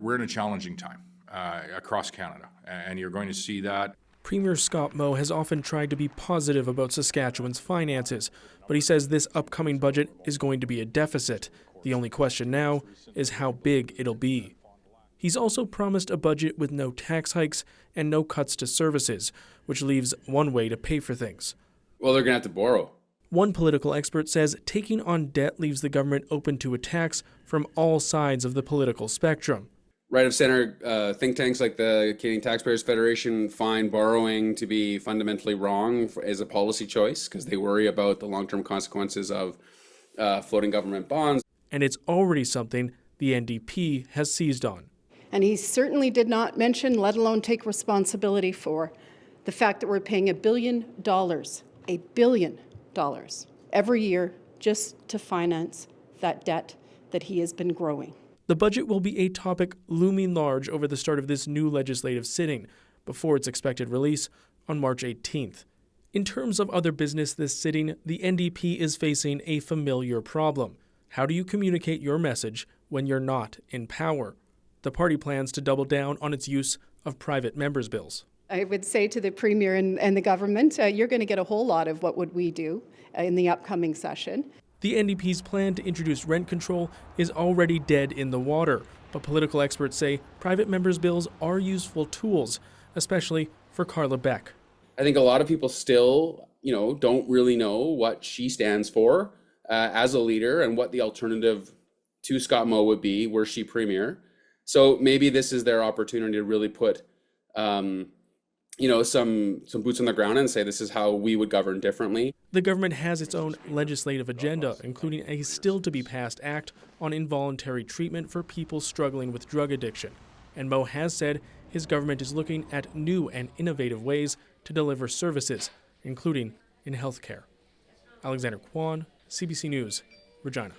we're in a challenging time across Canada, and you're going to see that. Premier Scott Moe has often tried to be positive about Saskatchewan's finances, but he says this upcoming budget is going to be a deficit. The only question now is how big it'll be. He's also promised a budget with no tax hikes and no cuts to services, which leaves one way to pay for things. Well, they're going to have to borrow. One political expert says taking on debt leaves the government open to attacks from all sides of the political spectrum. Right-of-center think tanks like the Canadian Taxpayers Federation find borrowing to be fundamentally wrong as a policy choice because they worry about the long-term consequences of floating government bonds. And it's already something the NDP has seized on. And he certainly did not mention, let alone take responsibility for, the fact that we're paying $1 billion every year just to finance that debt that he has been growing. The budget will be a topic looming large over the start of this new legislative sitting, before its expected release on March 18th. In terms of other business this sitting, the NDP is facing a familiar problem. How do you communicate your message when you're not in power? The party plans to double down on its use of private members' bills. I would say to the Premier and the government, you're going to get a whole lot of what would we do in the upcoming session. The NDP's plan to introduce rent control is already dead in the water, but political experts say private members' bills are useful tools, especially for Carla Beck. I think a lot of people still, don't really know what she stands for as a leader and what the alternative to Scott Moe would be were she premier. So maybe this is their opportunity to really put, some boots on the ground and say this is how we would govern differently. The government has its own legislative agenda, including a still-to-be-passed act on involuntary treatment for people struggling with drug addiction. And Moe has said his government is looking at new and innovative ways to deliver services, including in healthcare. Alexander Quon, CBC News, Regina.